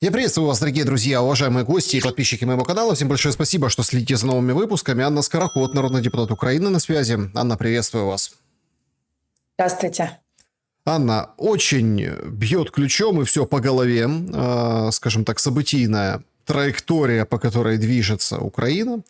Я приветствую вас, дорогие друзья, уважаемые гости и подписчики моего канала. Всем большое спасибо, что следите за новыми выпусками. Анна Скороход, народный депутат Украины, на связи. Анна, приветствую вас. Здравствуйте. Анна, очень бьет ключом и все по голове, скажем так, событийная траектория, по которой движется Украина.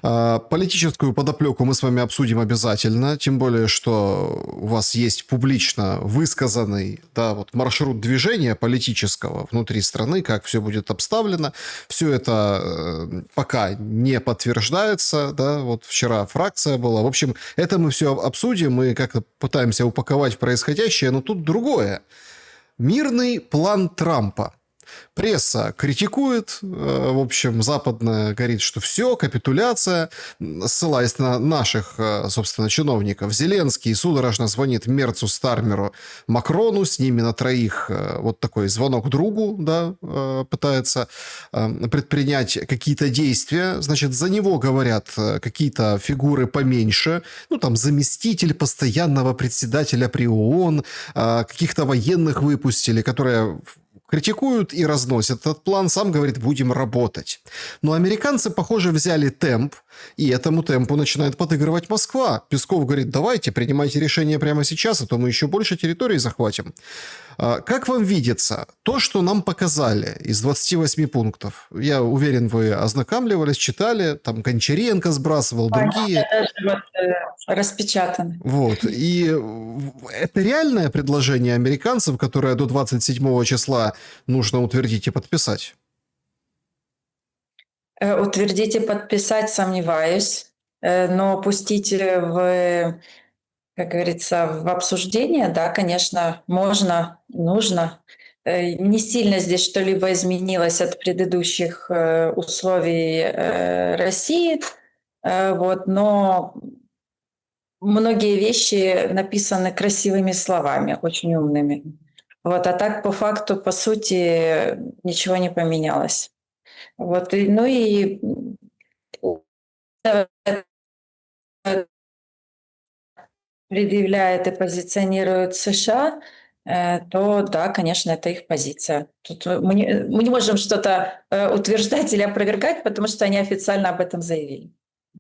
Политическую подоплеку мы с вами обсудим обязательно, тем более, что у вас есть публично высказанный, да, вот маршрут движения политического внутри страны, как все будет обставлено. Все это пока не подтверждается, да, вот вчера фракция была. В общем, это мы все обсудим, мы как-то пытаемся упаковать в происходящее, но тут другое. Мирный план Трампа. Пресса критикует, в общем, западная говорит, что все, капитуляция, ссылаясь на наших, собственно, чиновников. Зеленский судорожно звонит Мерцу, Стармеру, Макрону, с ними на троих вот такой звонок другу, да, пытается предпринять какие-то действия. Значит, за него говорят какие-то фигуры поменьше, ну, там, заместитель постоянного председателя при ООН, каких-то военных выпустили, которые критикуют и разносят этот план, сам говорит, будем работать. Но американцы, похоже, взяли темп, и этому темпу начинает подыгрывать Москва. Песков говорит, давайте, принимайте решение прямо сейчас, а то мы еще больше территорий захватим. Как вам видится то, что нам показали из 28 пунктов? Я уверен, вы ознакомливались, читали, там Гончаренко сбрасывал, другие. Распечатаны. Вот. И это реальное предложение американцев, которое до 27 числа нужно утвердить и подписать? Утвердить и подписать сомневаюсь, но пустить в, как говорится, в обсуждение, да, конечно, можно, нужно. Не сильно здесь что-либо изменилось от предыдущих условий России, вот, но многие вещи написаны красивыми словами, очень умными. Вот, а так по факту, по сути, ничего не поменялось. Вот, ну и предъявляет и позиционирует США, то да, конечно, это их позиция. Тут мы не можем что-то утверждать или опровергать, потому что они официально об этом заявили.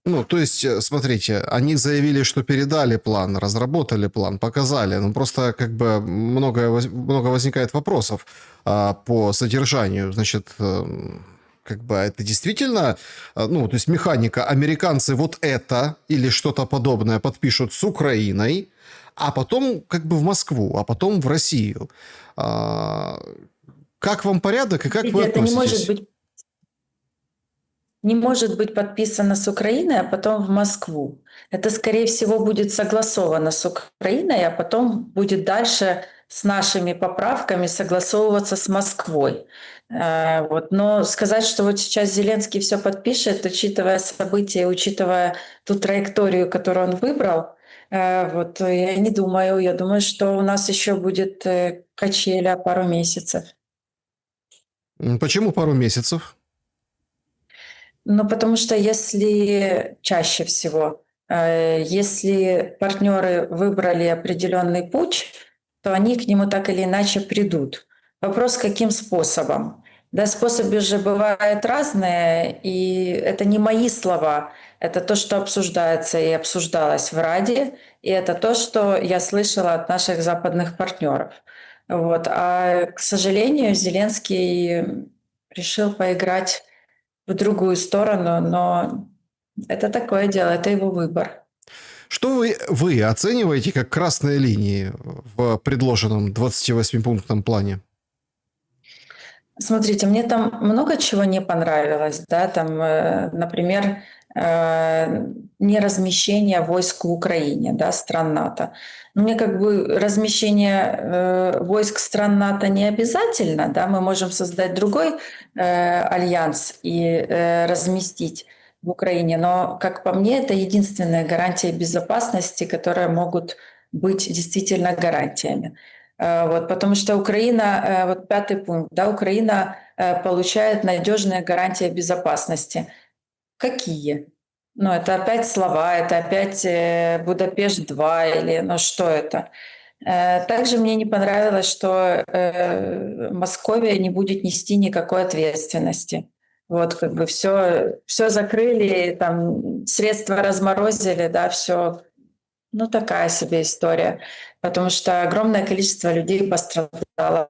Ну, то есть, смотрите, они заявили, что передали план, разработали план, показали. Ну, просто как бы много возникает вопросов по содержанию. Значит, как бы это действительно, ну, то есть механика, американцы вот это или что-то подобное подпишут с Украиной, а потом как бы в Москву, а потом в Россию. Как вам порядок и как вы Это относитесь? не может быть подписано с Украиной, а потом в Москву. Это, скорее всего, будет согласовано с Украиной, а потом будет дальше с нашими поправками согласовываться с Москвой. Вот. Но сказать, что вот сейчас Зеленский все подпишет, учитывая события, учитывая ту траекторию, которую он выбрал, вот, я не думаю. Я думаю, что у нас еще будет качеля пару месяцев. Почему пару месяцев? Ну, потому что если чаще всего, если партнеры выбрали определенный путь, то они к нему так или иначе придут. Вопрос, каким способом? Да, способы же бывают разные, и это не мои слова, это то, что обсуждается и обсуждалось в Раде, и это то, что я слышала от наших западных партнеров. Вот. А, к сожалению, Зеленский решил поиграть в другую сторону, но это такое дело, это его выбор. Что вы оцениваете как красные линии в предложенном 28-пунктном плане? Смотрите, мне там много чего не понравилось, да, там, например, не размещение войск в Украине, да, стран НАТО. Но мне как бы размещение войск стран НАТО не обязательно, да, мы можем создать другой альянс и разместить в Украине, но, как по мне, это единственная гарантия безопасности, которые могут быть действительно гарантиями. Вот, потому что Украина, вот пятый пункт, да, Украина получает надежные гарантии безопасности. Какие? Ну, это опять слова, это опять Будапешт-2 или ну что это? Также мне не понравилось, что Московия не будет нести никакой ответственности. Вот как бы все закрыли, там средства разморозили, да, все. Ну, такая себе история, потому что огромное количество людей пострадало.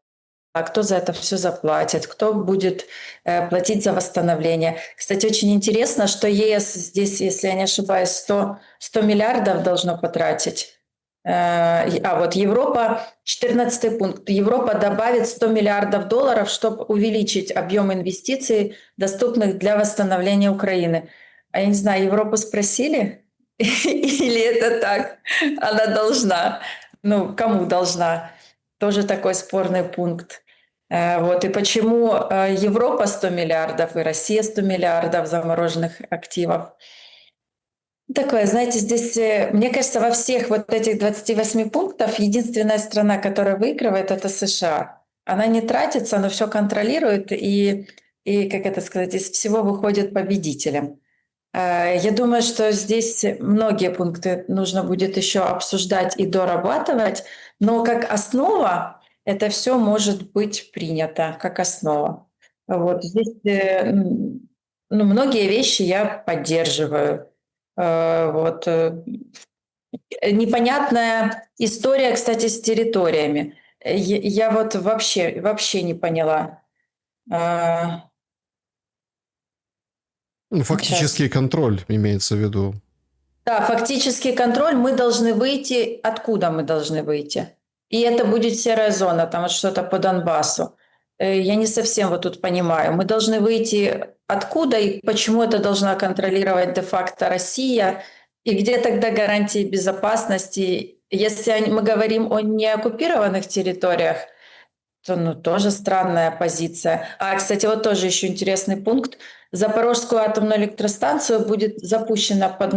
А кто за это все заплатит? Кто будет платить за восстановление? Кстати, очень интересно, что ЕС здесь, если я не ошибаюсь, 100 миллиардов должно потратить. Вот Европа, 14 пункт. Европа добавит 100 миллиардов долларов, чтобы увеличить объем инвестиций, доступных для восстановления Украины. А я не знаю, Европу спросили? Или это так? Она должна. Ну, кому должна? Тоже такой спорный пункт. Вот. И почему Европа 100 миллиардов и Россия 100 миллиардов замороженных активов? Такое, знаете, здесь, мне кажется, во всех вот этих 28 пунктах единственная страна, которая выигрывает, это США. Она не тратится, но все контролирует и, как это сказать, из всего выходит победителем. Я думаю, что здесь многие пункты нужно будет еще обсуждать и дорабатывать, но как основа это все может быть принято, как основа. Вот здесь ну, многие вещи я поддерживаю. Вот. Непонятная история, кстати, с территориями. Я вот вообще не поняла. Ну, Сейчас. фактический контроль имеется в виду. Да, фактический контроль. Мы должны выйти. Откуда мы должны выйти? И это будет серая зона, там вот что-то по Донбассу. Я не совсем вот тут понимаю. Мы должны выйти откуда и почему это должна контролировать де-факто Россия? И где тогда гарантии безопасности? Если мы говорим о неоккупированных территориях, то, ну, тоже странная позиция. Кстати, вот тоже еще интересный пункт. Запорожскую атомную электростанцию будет запущена под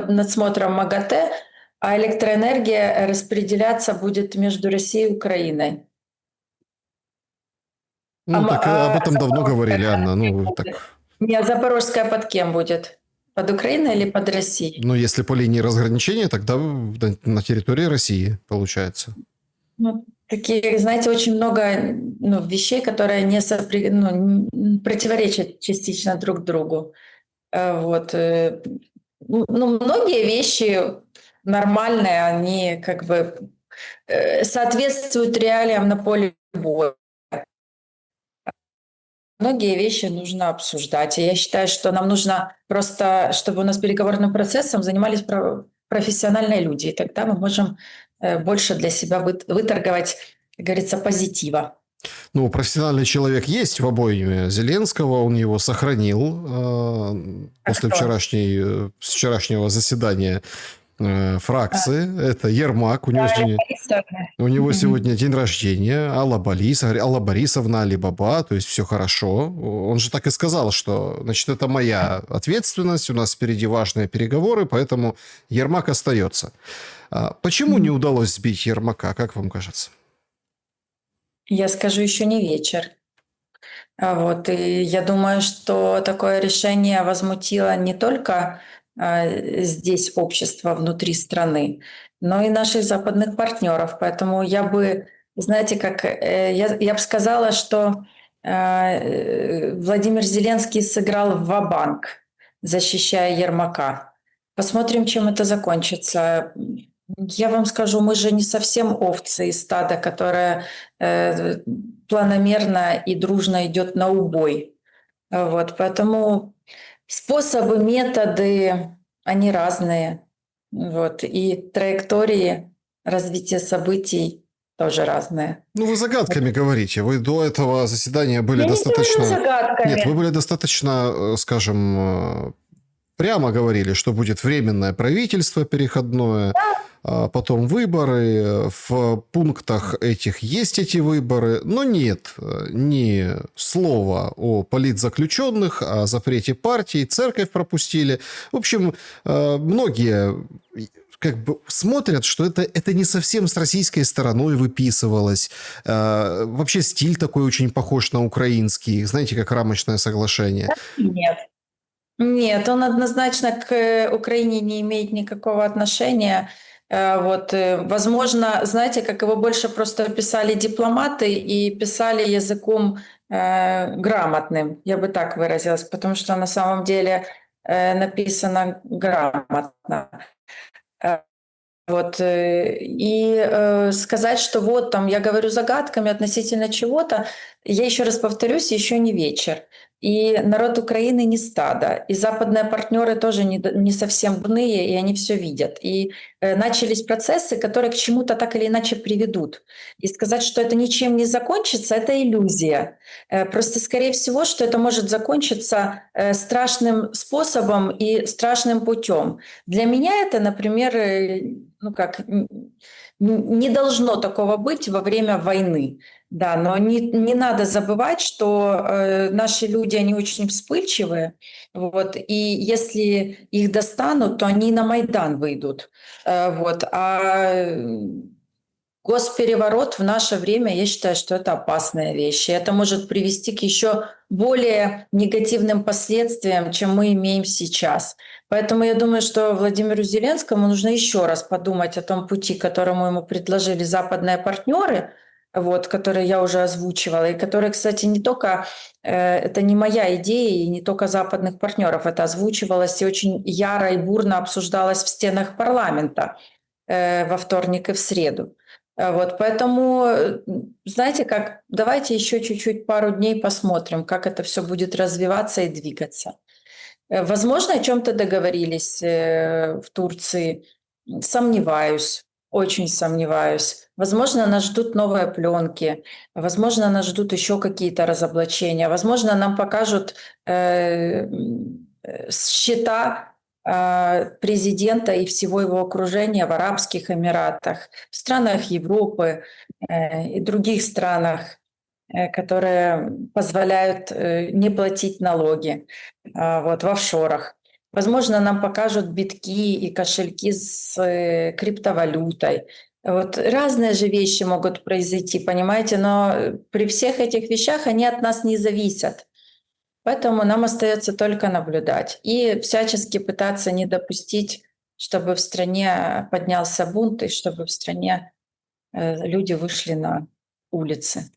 надсмотром МАГАТЭ, а электроэнергия распределяться будет между Россией и Украиной. Ну, так об этом давно говорили, Запорожская Анна. под кем Ну, будет? так, Нет, Запорожская под кем будет? Под Украиной или под Россией? ну, если по линии разграничения, тогда на территории России, получается. Ну, такие, знаете, очень много ну, вещей, которые противоречат частично друг другу. Вот. Ну, многие вещи нормальные, они как бы соответствуют реалиям на поле боя. Многие вещи нужно обсуждать. И я считаю, что нам нужно просто, чтобы у нас переговорным процессом занимались профессиональные люди. И тогда мы можем больше для себя выторговать, как говорится, позитива. Ну, профессиональный человек есть в обойме Зеленского, он его сохранил А после кто? вчерашнего заседания А, фракции. Это Ермак, Дарья Борисовна. у него Мгм. сегодня день рождения, Алла Борисовна, Алибаба, то есть все хорошо. Он же так и сказал, что, значит, это моя ответственность, у нас впереди важные переговоры, поэтому Ермак остается. Почему не удалось сбить Ермака, как вам кажется? Я скажу, еще не вечер. Вот, и я думаю, что такое решение возмутило не только здесь общество внутри страны, но и наших западных партнеров. Поэтому я бы, знаете, как я бы сказала, что Владимир Зеленский сыграл в ва-банк, защищая Ермака. Посмотрим, чем это закончится. Я вам скажу, мы же не совсем овцы из стада, которое планомерно и дружно идет на убой. Вот, поэтому способы, методы, они разные. Вот, и траектории развития событий тоже разные. Ну, вы загадками говорите. Вы до этого заседания были Я не говорю достаточно... Нет, вы загадками. были достаточно, скажем, прямо говорили, что будет временное правительство переходное, потом выборы. В пунктах этих есть эти выборы, но нет ни слова о политзаключенных, о запрете партий, церковь пропустили. В общем, многие как бы смотрят, что это не совсем с российской стороной выписывалось. Вообще стиль такой очень похож на украинский, знаете, как рамочное соглашение. Нет. Нет, он однозначно к Украине не имеет никакого отношения. Возможно, знаете, как его больше просто писали дипломаты и писали языком грамотным, я бы так выразилась, потому что на самом деле написано грамотно. Э, сказать, что вот там я говорю загадками относительно чего-то, я еще раз повторюсь, еще не вечер. И народ Украины не стадо, и западные партнеры тоже не совсем умные, и они все видят. И начались процессы, которые к чему-то так или иначе приведут. И сказать, что это ничем не закончится, это иллюзия. Просто, скорее всего, что это может закончиться страшным способом и страшным путем. Для меня это, например, не должно такого быть во время войны. Да, но не надо забывать, что наши люди, они очень вспыльчивые, и если их достанут, то они на Майдан выйдут. Госпереворот в наше время, я считаю, что это опасная вещь. И это может привести к еще более негативным последствиям, чем мы имеем сейчас. Поэтому я думаю, что Владимиру Зеленскому нужно еще раз подумать о том пути, которому ему предложили западные партнеры, которые я уже озвучивала, и которые, кстати, не только это не моя идея, и не только западных партнеров, это озвучивалось и очень яро и бурно обсуждалось в стенах парламента во вторник и в среду. Поэтому, знаете как, давайте еще чуть-чуть, пару дней посмотрим, как это все будет развиваться и двигаться. Возможно, о чем-то договорились в Турции. Сомневаюсь, очень сомневаюсь. Возможно, нас ждут новые пленки, возможно, нас ждут еще какие-то разоблачения, возможно, нам покажут счета президента и всего его окружения в Арабских Эмиратах, в странах Европы и других странах, которые позволяют не платить налоги в офшорах. Возможно, нам покажут битки и кошельки с криптовалютой. Разные же вещи могут произойти, понимаете, но при всех этих вещах они от нас не зависят. Поэтому нам остается только наблюдать и всячески пытаться не допустить, чтобы в стране поднялся бунт и чтобы в стране люди вышли на улицы.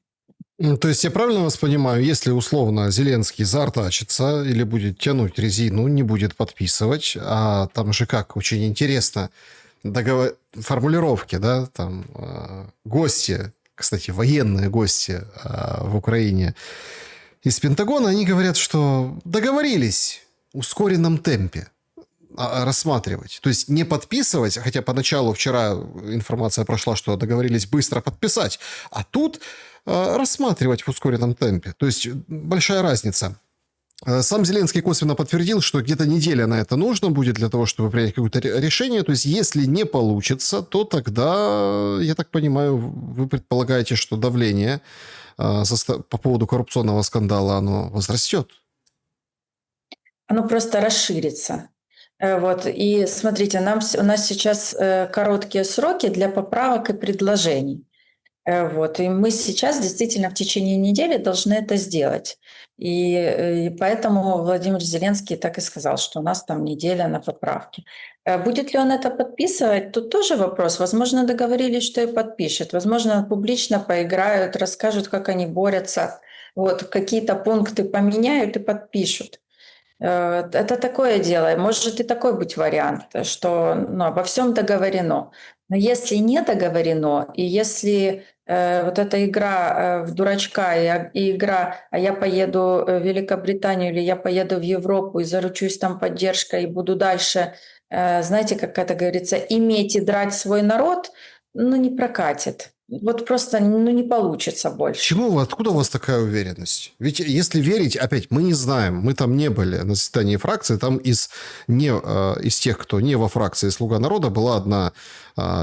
То есть я правильно вас понимаю, если условно Зеленский заортачится или будет тянуть резину, не будет подписывать, а там же как, очень интересно, формулировки, да, там гости, кстати, военные гости в Украине из Пентагона, они говорят, что договорились в ускоренном темпе рассматривать. То есть не подписывать, хотя поначалу вчера информация прошла, что договорились быстро подписать, а тут рассматривать в ускоренном темпе. То есть большая разница. Сам Зеленский косвенно подтвердил, что где-то неделя на это нужно будет для того, чтобы принять какое-то решение. То есть если не получится, то тогда, я так понимаю, вы предполагаете, что давление по поводу коррупционного скандала, оно возрастет? Оно просто расширится. И смотрите, у нас сейчас короткие сроки для поправок и предложений. И мы сейчас действительно в течение недели должны это сделать. И поэтому Владимир Зеленский так и сказал, что у нас там неделя на поправки. Будет ли он это подписывать, тут тоже вопрос. Возможно, договорились, что и подпишет. Возможно, публично поиграют, расскажут, как они борются. Какие-то пункты поменяют и подпишут. Это такое дело. Может и такой быть вариант, что обо всем договорено. Но если не договорено, и если эта игра в дурачка и игра, а я поеду в Великобританию или я поеду в Европу и заручусь там поддержкой и буду дальше, знаете, как это говорится, иметь и драть свой народ, не прокатит. Просто не получится больше. Откуда у вас такая уверенность? Ведь если верить, опять, мы не знаем, мы там не были на заседании фракции, там из тех, кто не во фракции «Слуга народа», была одна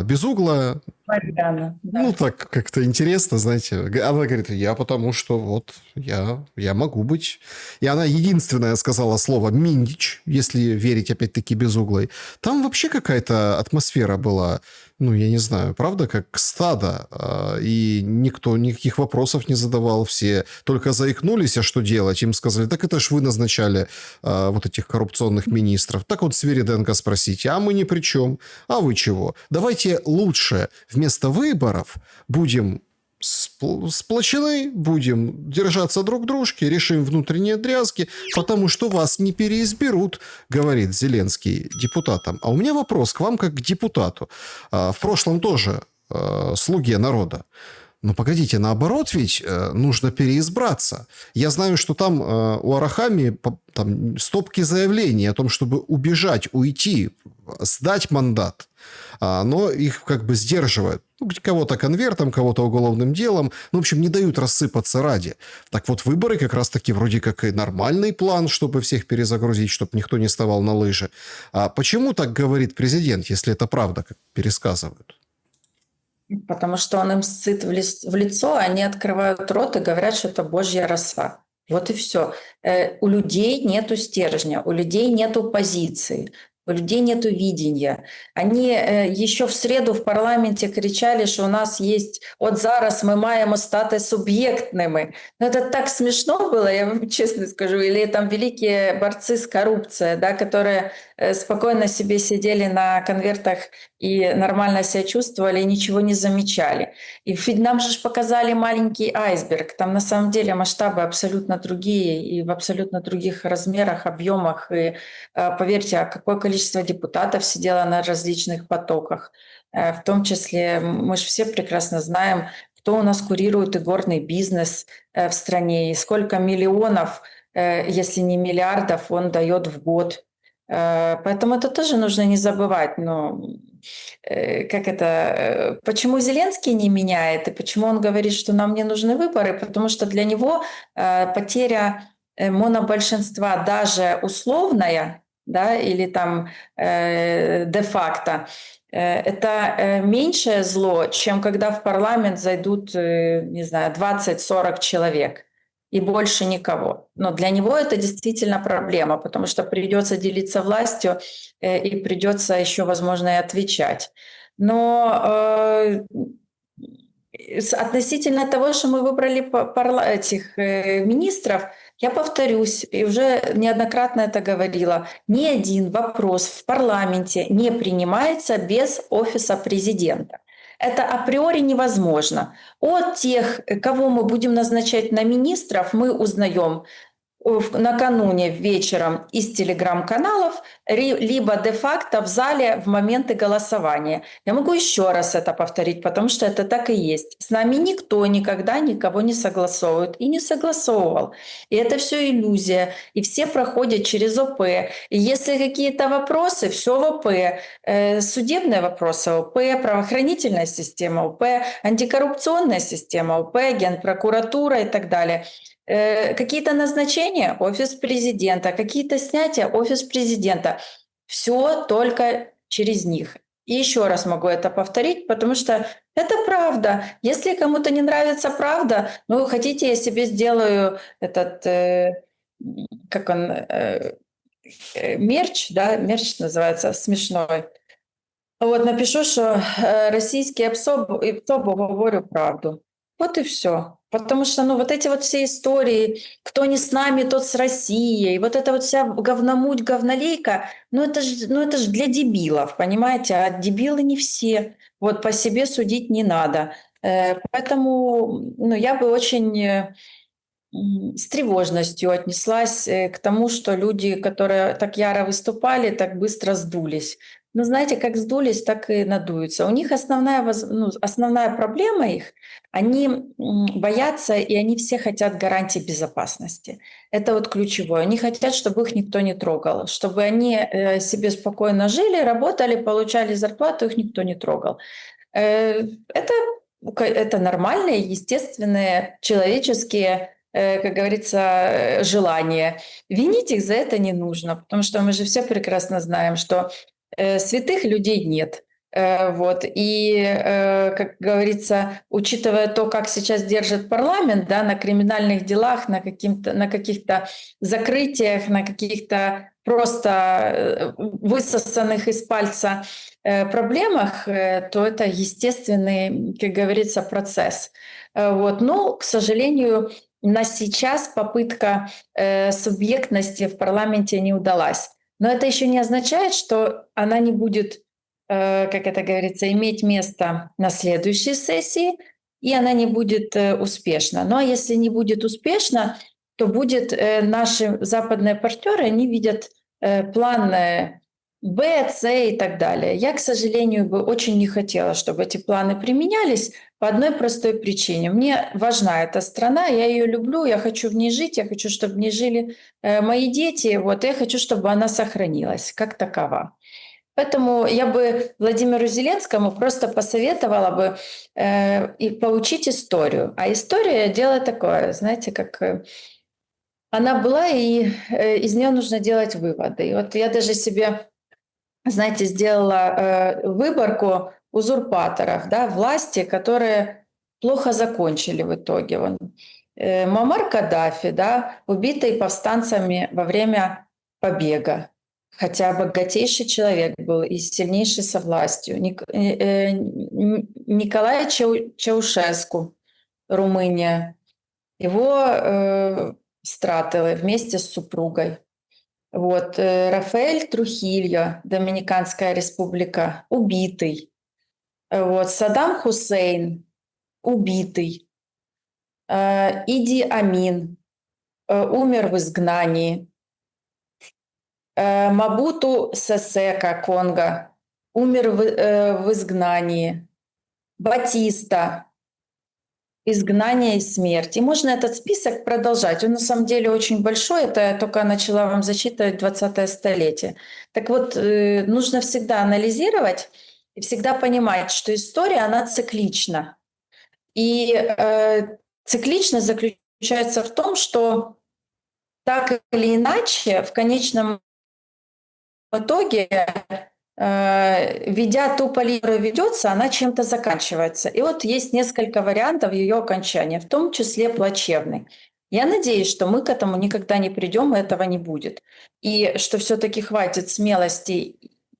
безуглая. Марьяна, да. Так как-то интересно, знаете. Она говорит, я потому что я могу быть. И она единственная сказала слово «миндич», если верить опять-таки безуглой. Там вообще какая-то атмосфера была Ну, я не знаю, правда, как стадо, и никто никаких вопросов не задавал, все только заикнулись, а что делать? Им сказали, так это ж вы назначали вот этих коррупционных министров. Так вот Свириденко спросите, а мы ни при чем, а вы чего? Давайте лучше вместо выборов будем сплочены, будем держаться друг дружки, решим внутренние дрязги, потому что вас не переизберут, говорит Зеленский депутатам. А у меня вопрос к вам как к депутату. В прошлом тоже слуге народа. Но погодите, наоборот ведь нужно переизбраться. Я знаю, что там у Арахами там стопки заявлений о том, чтобы убежать, уйти, сдать мандат. Но их как бы сдерживают. Ну, кого-то конвертом, кого-то уголовным делом. Ну, в общем, не дают рассыпаться ради. Так вот, выборы как раз-таки вроде как и нормальный план, чтобы всех перезагрузить, чтобы никто не вставал на лыжи. А почему так говорит президент, если это правда, как пересказывают? Потому что он им сыт в лицо, они открывают рот и говорят, что это божья роса. Вот и все. У людей нету стержня, у людей нету позиции, у людей нету видения. Они еще в среду в парламенте кричали, что у нас есть «от зараз мы маем стать субъектными». Но это так смешно было, я вам честно скажу. Или там великие борцы с коррупцией, да, которые спокойно себе сидели на конвертах и нормально себя чувствовали, и ничего не замечали. И ведь нам же показали маленький айсберг. Там на самом деле масштабы абсолютно другие и в абсолютно других размерах, объемах. И поверьте, какое количество депутатов сидело на различных потоках. В том числе мы же все прекрасно знаем, кто у нас курирует игорный бизнес в стране и сколько миллионов, если не миллиардов, он дает в год. Поэтому это тоже нужно не забывать. Но почему Зеленский не меняет и почему он говорит, что нам не нужны выборы? Потому что для него потеря монобольшинства, даже условная, да, или там де-факто, это меньшее зло, чем когда в парламент зайдут, не знаю, 20-40 человек и больше никого. Но для него это действительно проблема, потому что придется делиться властью и придется еще, возможно, и отвечать. Но относительно того, что мы выбрали этих министров, я повторюсь, и уже неоднократно это говорила, ни один вопрос в парламенте не принимается без офиса президента. Это априори невозможно. От тех, кого мы будем назначать на министров, мы узнаем накануне вечером из телеграм-каналов, либо де-факто в зале в моменты голосования. Я могу еще раз это повторить, потому что это так и есть. С нами никто никогда никого не согласовывает и не согласовывал. И это все иллюзия. И все проходят через ОП. И если какие-то вопросы, все в ОП. Судебные вопросы ОП, правоохранительная система ОП, антикоррупционная система ОП, Генпрокуратура и так далее. Какие-то назначения – офис президента, какие-то снятия – офис президента. Все только через них. И еще раз могу это повторить, потому что это правда. Если кому-то не нравится правда, ну, хотите, я себе сделаю этот, мерч, да, мерч называется, смешной. Вот напишу, что российские ПСО говорю правду. Вот и все. Потому что, ну, вот эти вот все истории, кто не с нами, тот с Россией, вот эта вот вся говномуть, говнолейка, ну, это ж для дебилов, понимаете? А дебилы не все. Вот по себе судить не надо. Поэтому, ну, я бы очень с тревожностью отнеслась к тому, что люди, которые так яро выступали, так быстро сдулись. Но знаете, как сдулись, так и надуются. У них основная проблема их, они боятся, и они все хотят гарантий безопасности. Это вот ключевое. Они хотят, чтобы их никто не трогал, чтобы они себе спокойно жили, работали, получали зарплату, их никто не трогал. Это нормальные, естественные, человеческие, как говорится, желания. Винить их за это не нужно, потому что мы же все прекрасно знаем, что святых людей нет. Вот. И, как говорится, учитывая то, как сейчас держит парламент, да, на криминальных делах, на каких-то закрытиях, на каких-то просто высосанных из пальца проблемах, то это естественный, как говорится, процесс. Вот. Но, к сожалению, на сейчас попытка субъектности в парламенте не удалась. Но это еще не означает, что она не будет, как это говорится, иметь место на следующей сессии, и она не будет успешна. Ну а если не будет успешна, то будет наши западные партнеры, они видят план Б, С и так далее. Я, к сожалению, бы очень не хотела, чтобы эти планы применялись по одной простой причине. Мне важна эта страна, я ее люблю, я хочу в ней жить, я хочу, чтобы в ней жили мои дети, вот, и я хочу, чтобы она сохранилась как такова. Поэтому я бы Владимиру Зеленскому просто посоветовала бы и поучить историю. А история – дело такое, знаете, как она была, и из нее нужно делать выводы. И вот я даже себе, знаете, сделала выборку узурпаторов, да, власти, которые плохо закончили в итоге. Муаммар Каддафи, да, убитый повстанцами во время побега, хотя богатейший человек был и сильнейший со властью. Николай Чаушеску, Румыния, его стратили вместе с супругой. Вот. Рафаэль Трухильо, Доминиканская республика, убитый. Вот. Саддам Хусейн, убитый. Иди Амин умер в изгнании. Мабуту Сесека, Конго, умер в изгнании. Батиста, изгнание и смерть. И можно этот список продолжать. Он на самом деле очень большой. Это я только начала вам зачитывать 20-е столетие. Так вот, нужно всегда анализировать и всегда понимать, что история, она циклична. И цикличность заключается в том, что так или иначе в конечном итоге, ведя ту политику, которая ведется, она чем-то заканчивается. И вот есть несколько вариантов ее окончания, в том числе плачевный. Я надеюсь, что мы к этому никогда не придем, и этого не будет. И что все-таки хватит смелости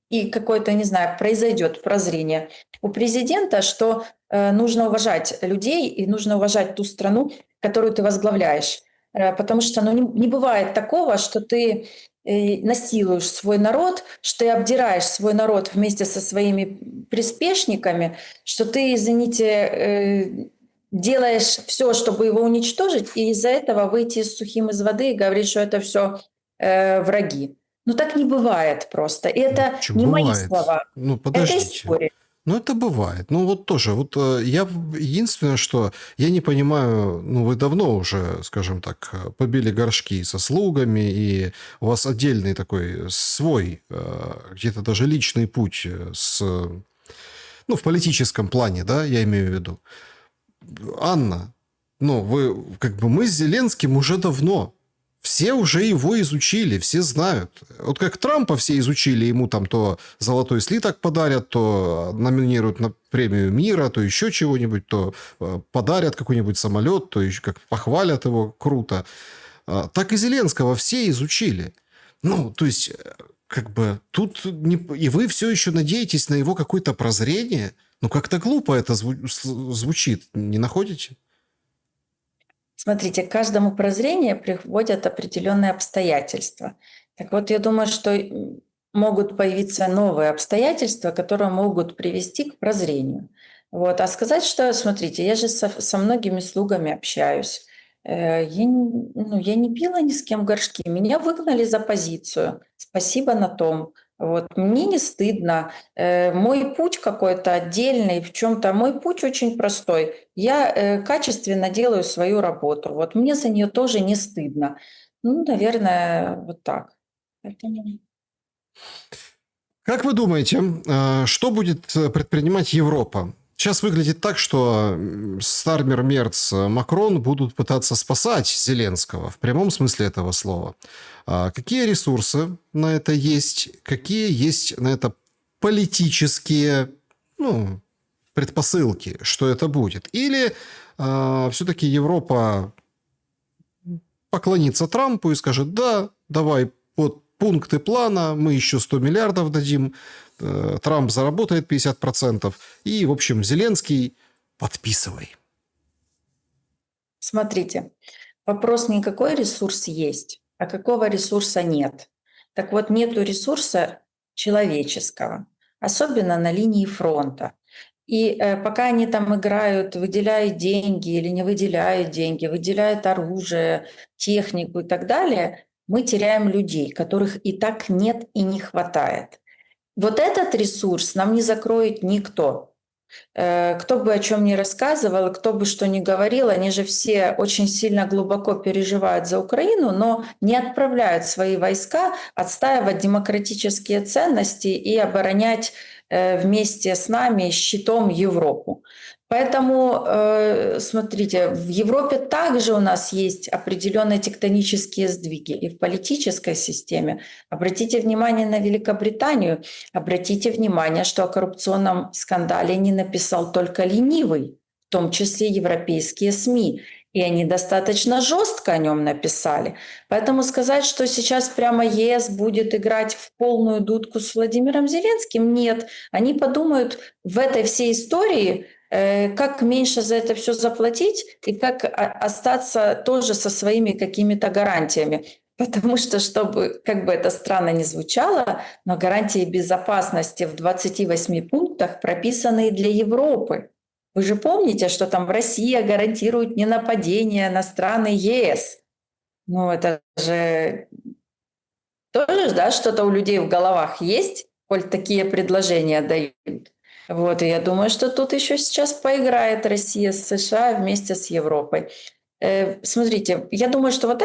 и какое-то, не знаю, произойдет прозрение у президента, что нужно уважать людей и нужно уважать ту страну, которую ты возглавляешь. Потому что не бывает такого, что ты насилуешь свой народ, что ты обдираешь свой народ вместе со своими приспешниками, что ты, извините, делаешь все, чтобы его уничтожить, и из-за этого выйти сухим из воды и говорить, что это все враги. Ну так не бывает просто. И это Почему не мои бывает? слова, Ну, это подождите. история. Ну, это бывает. Ну, вот тоже. Вот я единственное, что я не понимаю, ну, вы давно уже, скажем так, побили горшки со слугами, и у вас отдельный такой свой, где-то даже личный путь ну, в политическом плане, да, я имею в виду. Анна, ну, как бы мы с Зеленским уже давно. Все уже его изучили, все знают. Вот как Трампа все изучили, ему там то золотой слиток подарят, то номинируют на премию мира, то еще чего-нибудь, то подарят какой-нибудь самолет, то еще как похвалят его круто. Так и Зеленского все изучили. Ну, то есть, как бы тут... И вы все еще надеетесь на его какое-то прозрение? Ну, как-то глупо это звучит, не находите? Смотрите, к каждому прозрению приводят определенные обстоятельства. Так вот, я думаю, что могут появиться новые обстоятельства, которые могут привести к прозрению. Вот. А сказать, что, смотрите, я же со многими слугами общаюсь. Я не пила ни с кем горшки. Меня выгнали за позицию. Спасибо на том. Вот. Мне не стыдно. Мой путь какой-то отдельный в чем-то. Мой путь очень простой. Я качественно делаю свою работу. Вот мне за нее тоже не стыдно. Ну, наверное, вот так. Поэтому... Как вы думаете, что будет предпринимать Европа? Сейчас выглядит так, что Стармер, Мерц, Макрон будут пытаться спасать Зеленского в прямом смысле этого слова. Какие ресурсы на это есть? Какие есть на это политические ну, предпосылки, что это будет? Или все-таки Европа поклонится Трампу и скажет, да, давай под пункты плана, мы еще 100 миллиардов дадим, Трамп заработает 50%, и, в общем, Зеленский, подписывай. Смотрите, вопрос не какой ресурс есть, а какого ресурса нет. Так вот, нету ресурса человеческого, особенно на линии фронта. И пока они там играют, выделяют деньги или не выделяют деньги, выделяют оружие, технику и так далее, мы теряем людей, которых и так нет и не хватает. Вот этот ресурс нам не закроет никто. Кто бы о чем ни рассказывал, кто бы что ни говорил, они же все очень сильно глубоко переживают за Украину, но не отправляют свои войска отстаивать демократические ценности и оборонять вместе с нами щитом Европу. Поэтому, смотрите, в Европе также у нас есть определенные тектонические сдвиги и в политической системе. Обратите внимание на Великобританию, обратите внимание, что о коррупционном скандале не написал только ленивый, в том числе европейские СМИ. И они достаточно жестко о нем написали. Поэтому сказать, что сейчас прямо ЕС будет играть в полную дудку с Владимиром Зеленским, нет. Они подумают в этой всей истории, как меньше за это все заплатить и как остаться тоже со своими какими-то гарантиями. Потому что, чтобы, как бы это странно ни звучало, но гарантии безопасности в 28 пунктах прописаны для Европы. Вы же помните, что там Россия гарантирует ненападение на страны ЕС. Ну, это же тоже, да, что-то у людей в головах есть, коль такие предложения дают. Вот, и я думаю, что тут еще сейчас поиграет Россия с США вместе с Европой. Смотрите, я думаю, что вот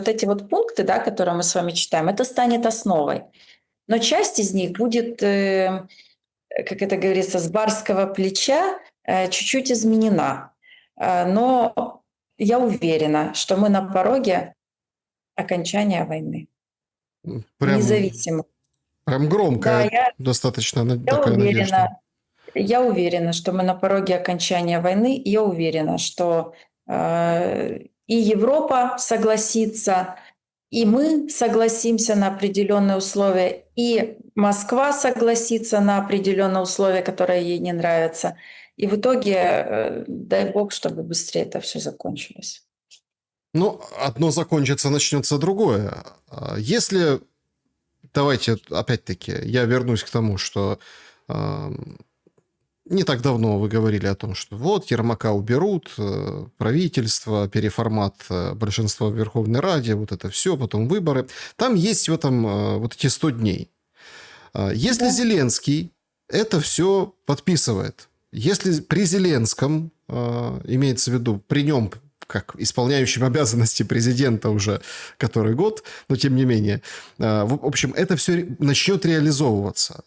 эти вот пункты, да, которые мы с вами читаем, это станет основой. Но часть из них будет, как это говорится, с барского плеча чуть-чуть изменена. Но я уверена, что мы на пороге окончания войны. Прям, Независимо. прям Да, громкая достаточно я такая надежда. уверена. Я уверена, что мы на пороге окончания войны. Я уверена, что и Европа согласится, и мы согласимся на определенные условия, и Москва согласится на определенные условия, которые ей не нравятся. И в итоге, дай бог, чтобы быстрее это все закончилось. Ну, одно закончится, начнется другое. Если, давайте, опять-таки, я вернусь к тому, что не так давно вы говорили о том, что вот Ермака уберут, правительство, переформат большинства в Верховной Раде, вот это все, потом выборы. Там есть в этом вот эти 100 дней. Если Зеленский это все подписывает, если при Зеленском, имеется в виду, при нем как исполняющим обязанности президента уже который год, но тем не менее, в общем, это все начнет реализовываться.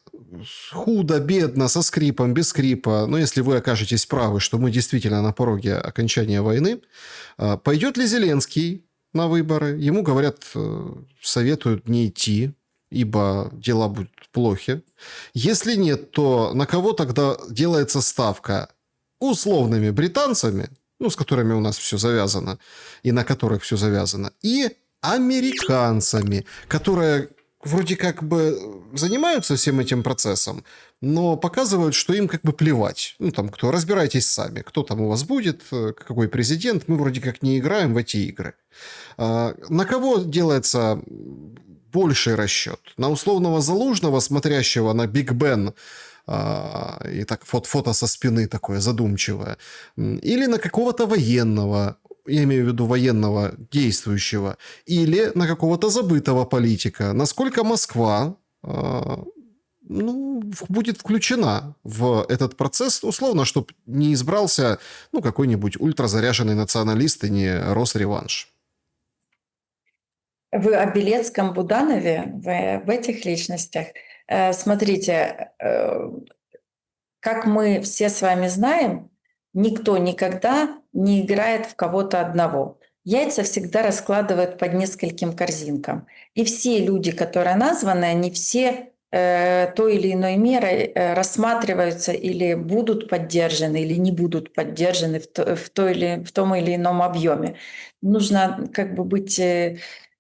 Худо, бедно, со скрипом, без скрипа. Но если вы окажетесь правы, что мы действительно на пороге окончания войны, пойдет ли Зеленский на выборы? Ему, говорят, советуют не идти, ибо дела будут плохи. Если нет, то на кого тогда делается ставка? Условными британцами, ну, с которыми у нас все завязано, и на которых все завязано, и американцами, которые вроде как бы занимаются всем этим процессом, но показывают, что им как бы плевать. Ну, там, кто, разбирайтесь сами, кто там у вас будет, какой президент, мы вроде как не играем в эти игры. На кого делается больший расчет? На условного Залужного, смотрящего на Биг Бен, и так фото со спины такое задумчивое, или на какого-то военного, я имею в виду военного действующего, или на какого-то забытого политика. Насколько Москва будет включена в этот процесс, условно, чтобы не избрался какой-нибудь ультразаряженный националист и не рос реванш. Вы о Белецком, Буданове, в этих личностях. Смотрите, как мы все с вами знаем, никто никогда не играет в кого-то одного. Яйца всегда раскладывают под нескольким корзинкам. И все люди, которые названы, они все той или иной мерой рассматриваются или будут поддержаны, или не будут поддержаны в том или ином объеме. Нужно как бы быть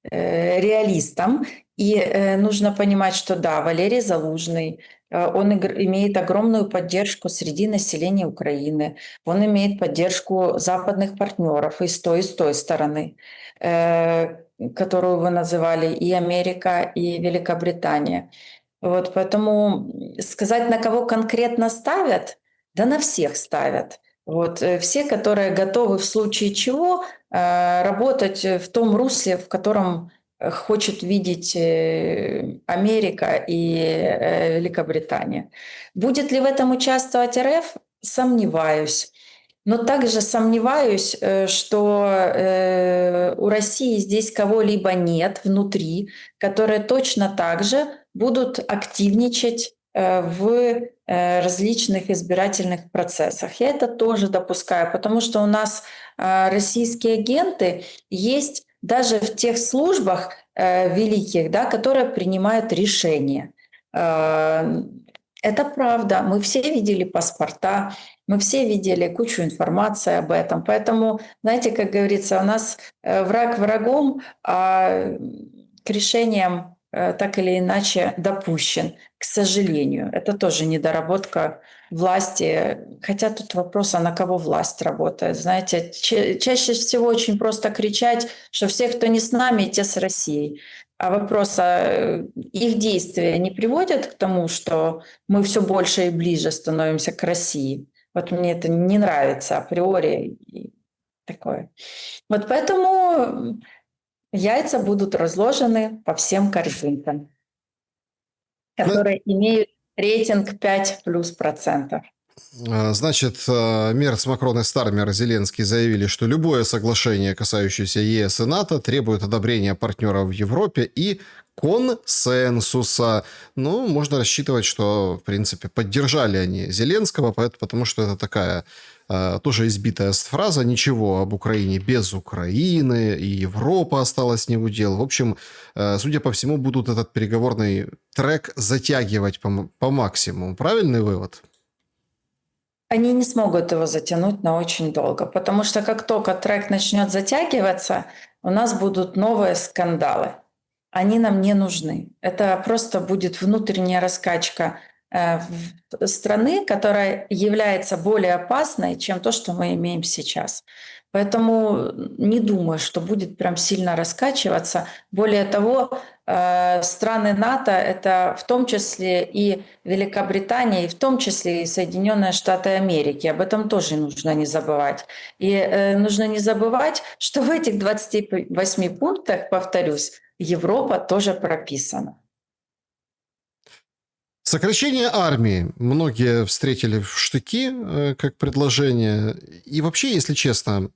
реалистом, и нужно понимать, что да, Валерий Залужный, он имеет огромную поддержку среди населения Украины, он имеет поддержку западных партнеров и с той стороны, которую вы называли, и Америка, и Великобритания. Вот, поэтому сказать, на кого конкретно ставят, да на всех ставят. Вот, все, которые готовы в случае чего работать в том русле, в котором хочет видеть Америка и Великобритания. Будет ли в этом участвовать РФ? Сомневаюсь. Но также сомневаюсь, что у России здесь кого-либо нет внутри, которые точно так же будут активничать в различных избирательных процессах. Я это тоже допускаю, потому что у нас российские агенты есть даже в тех службах великих, да, которые принимают решения. Это правда. Мы все видели паспорта, мы все видели кучу информации об этом. Поэтому, знаете, как говорится, у нас враг врагом, а к решениям так или иначе допущен, к сожалению. Это тоже недоработка власти. Хотя тут вопрос, а на кого власть работает. Знаете, чаще всего очень просто кричать, что все, кто не с нами, те с Россией. А вопрос, а их действия не приводят к тому, что мы все больше и ближе становимся к России? Вот мне это не нравится априори такое. Вот поэтому яйца будут разложены по всем корзинкам, которые имеют рейтинг 5+%. Значит, Мерц, Макрон и Стармер Зеленский заявили, что любое соглашение, касающееся ЕС и НАТО, требует одобрения партнеров в Европе и консенсуса. Ну, можно рассчитывать, что, в принципе, поддержали они Зеленского, потому что это такая тоже избитая фраза «ничего об Украине без Украины», и Европа осталась не в удел. В общем, судя по всему, будут этот переговорный трек затягивать по максимуму. Правильный вывод? Они не смогут его затянуть на очень долго, потому что как только трек начнет затягиваться, у нас будут новые скандалы. Они нам не нужны. Это просто будет внутренняя раскачка страны, которая является более опасной, чем то, что мы имеем сейчас. Поэтому не думаю, что будет прям сильно раскачиваться. Более того, страны НАТО — это в том числе и Великобритания, и в том числе и Соединенные Штаты Америки. Об этом тоже нужно не забывать. И нужно не забывать, что в этих 28 пунктах, повторюсь, Европа тоже прописана. Сокращение армии многие встретили в штыки как предложение. И вообще, если честно,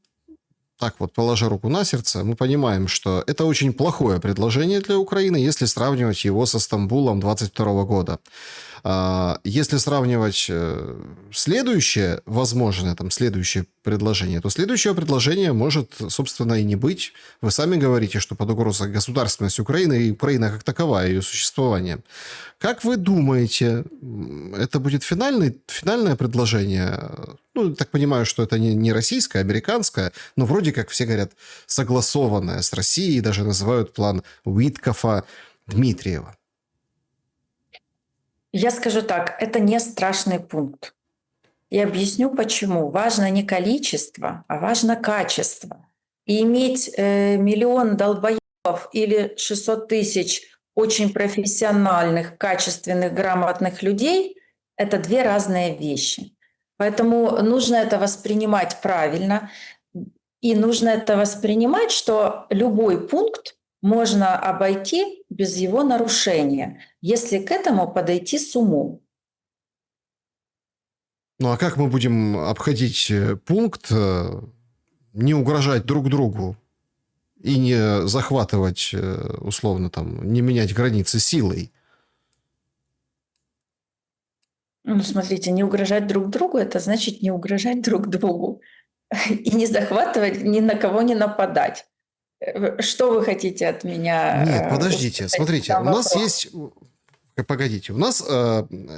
так вот, положа руку на сердце, мы понимаем, что это очень плохое предложение для Украины, если сравнивать его со Стамбулом 22 года. Если сравнивать следующее возможное, следующее предложение, то следующее предложение может, собственно, и не быть. Вы сами говорите, что под угрозой государственность Украины и Украина как таковая, ее существование. Как вы думаете, это будет финальное предложение? Ну, так понимаю, что это не российское, а американское, но вроде как все говорят согласованное с Россией, даже называют план Уиткофа-Дмитриева. Я скажу так, это не страшный пункт. И объясню почему. Важно не количество, а важно качество. И иметь миллион долбоебов или 600 тысяч очень профессиональных, качественных, грамотных людей – это две разные вещи. Поэтому нужно это воспринимать правильно. И нужно это воспринимать, что любой пункт можно обойти без его нарушения, если к этому подойти с умом. Ну а как мы будем обходить пункт не угрожать друг другу и не захватывать, условно, не менять границы силой? Ну, смотрите, не угрожать друг другу – это значит не угрожать друг другу и не захватывать, ни на кого не нападать. Что вы хотите от меня? Нет, подождите. Смотрите, у нас есть Погодите, у нас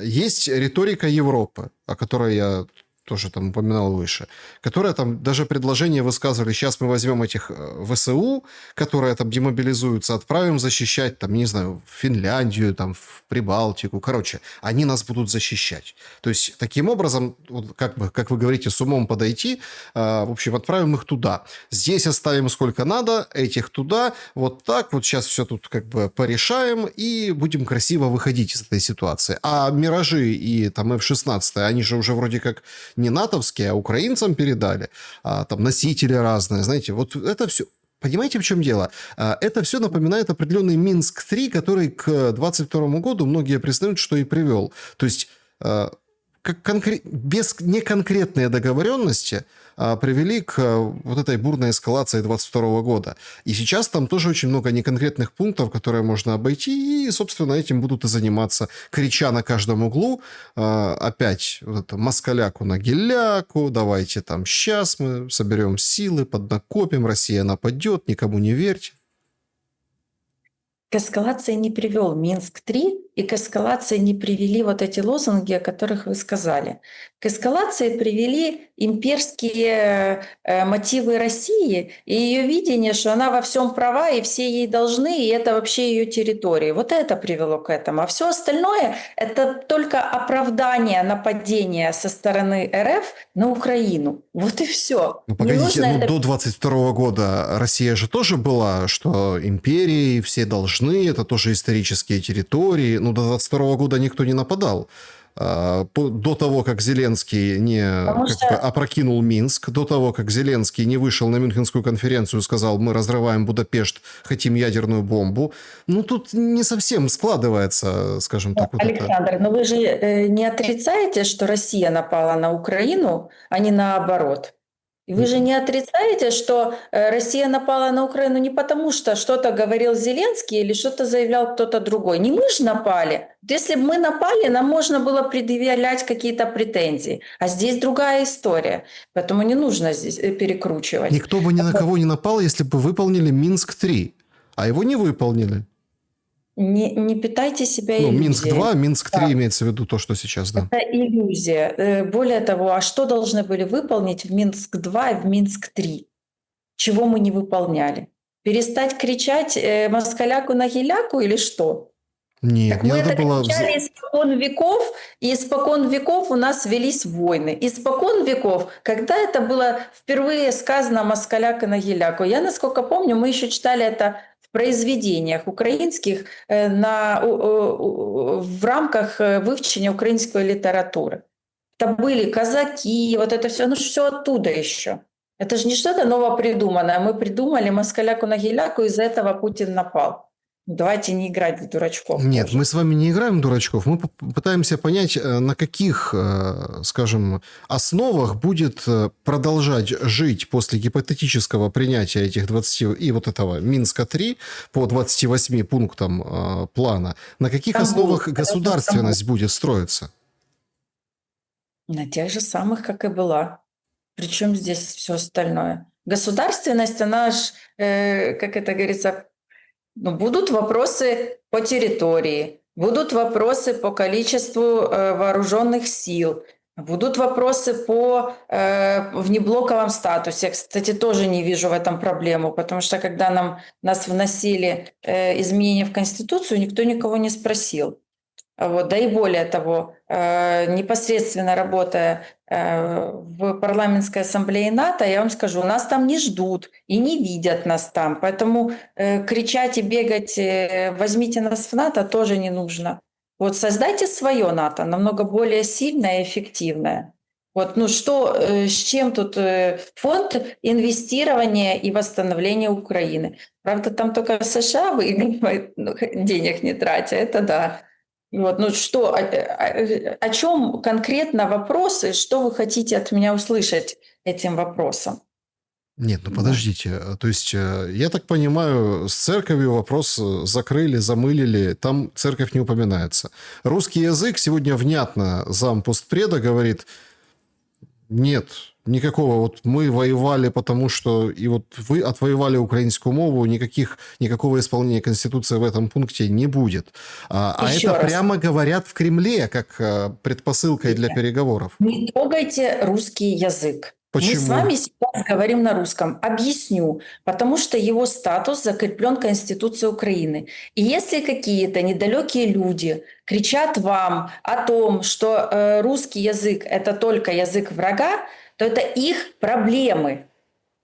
есть риторика Европы, о которой я тоже там упоминал выше, которая там даже предложение высказывали, сейчас мы возьмем этих ВСУ, которые там демобилизуются, отправим защищать, там, не знаю, в Финляндию, там, в Прибалтику, короче, они нас будут защищать. То есть, таким образом, вот, как вы говорите, с умом подойти, в общем, отправим их туда. Здесь оставим сколько надо, этих туда, вот так, вот сейчас все тут как бы порешаем и будем красиво выходить из этой ситуации. А «Миражи» и там F-16, они же уже вроде как не натовские, а украинцам передали, там носители разные, знаете, вот это все. Понимаете, в чем дело? Это все напоминает определенный Минск-3, который к 2022 году многие признают, что и привел. То есть без неконкретной договоренности привели к вот этой бурной эскалации 2022 года. И сейчас там тоже очень много неконкретных пунктов, которые можно обойти, и, собственно, этим будут и заниматься, крича на каждом углу опять вот это москаляку на геляку, давайте там сейчас мы соберем силы, поднакопим, Россия нападет, никому не верьте. К эскалации не привел Минск-3, и к эскалации не привели вот эти лозунги, о которых вы сказали. К эскалации привели имперские мотивы России и ее видение, что она во всем права, и все ей должны, и это вообще ее территория. Вот это привело к этому. А все остальное – это только оправдание нападения со стороны РФ на Украину. Вот и все. Ну, погодите, до 22 года Россия же тоже была, что империи все должны, это тоже исторические территории. Ну, до 22 года никто не нападал. До того, как Зеленский не опрокинул Минск, до того, как Зеленский не вышел на Мюнхенскую конференцию и сказал, мы разрываем Будапешт, хотим ядерную бомбу. Ну, тут не совсем складывается, скажем так. Александр, но вы же не отрицаете, что Россия напала на Украину, а не наоборот? И вы же не отрицаете, что Россия напала на Украину не потому, что что-то говорил Зеленский или что-то заявлял кто-то другой. Не мы же напали. Если бы мы напали, нам можно было предъявлять какие-то претензии. А здесь другая история. Поэтому не нужно здесь перекручивать. Никто бы ни на кого не напал, если бы выполнили Минск-3. А его не выполнили. Не питайте себя иллюзией. Минск-2, Минск-3 имеется в виду то, что сейчас, да. Это иллюзия. Более того, а что должны были выполнить в Минск-2 и в Минск-3? Чего мы не выполняли? Перестать кричать москаляку на геляку или что? Нет, так не мы надо это было... кричали испокон веков, и испокон веков у нас велись войны. Испокон веков, когда это было впервые сказано москаляка на геляку? Я, насколько помню, мы еще читали это произведениях украинских в рамках выучения украинской литературы. Это были казаки, вот это все, ну все оттуда еще. Это же не что-то новопридуманное. Мы придумали москаляку на геляку, из-за этого Путин напал. Давайте не играть в дурачков. Нет, тоже. мы с вами не играем в дурачков. Мы пытаемся понять, на каких, скажем, основах будет продолжать жить после гипотетического принятия этих 20 и вот этого Минска-3 по 28 пунктам плана. На каких основах государственность будет строиться? На тех же самых, как и была. Причем здесь все остальное? Государственность, она же, как это говорится, будут вопросы по территории, будут вопросы по количеству вооруженных сил, будут вопросы по внеблоковом статусе. Кстати, тоже не вижу в этом проблему, потому что когда нас вносили изменения в Конституцию, никто никого не спросил. Вот, да и более того, непосредственно работая в парламентской ассамблее НАТО, я вам скажу, нас там не ждут и не видят нас там. Поэтому кричать и бегать «возьмите нас в НАТО» тоже не нужно. Вот создайте свое НАТО, намного более сильное и эффективное. Вот, с чем тут фонд инвестирования и восстановления Украины? Правда, там только США выигрывают, денег не тратя, это да. Вот, о чем конкретно вопросы, что вы хотите от меня услышать этим вопросом? Нет, подождите. То есть, я так понимаю, с церковью вопрос закрыли, замылили, там церковь не упоминается. Русский язык сегодня внятно зампостпреда говорит, нет, Никакого вот мы воевали, потому что и вот вы отвоевали украинскую мову, никакого исполнения Конституции в этом пункте не будет. А Еще это раз. прямо говорят в Кремле, как предпосылкой для переговоров. Не трогайте русский язык. Мы с Почему? вами сейчас говорим на русском. Объясню. Потому что его статус закреплен Конституцией Украины. И если какие-то недалекие люди кричат вам о том, что русский язык – это только язык врага, то это их проблемы.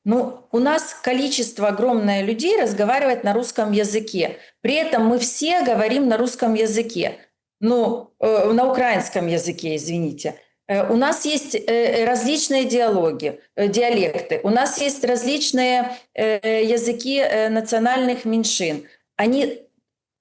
Ну, у нас количество огромное людей разговаривает на русском языке. При этом мы все говорим на русском языке. Ну, на украинском языке, извините. У нас есть различные диалекты, у нас есть различные языки национальных меньшин. Они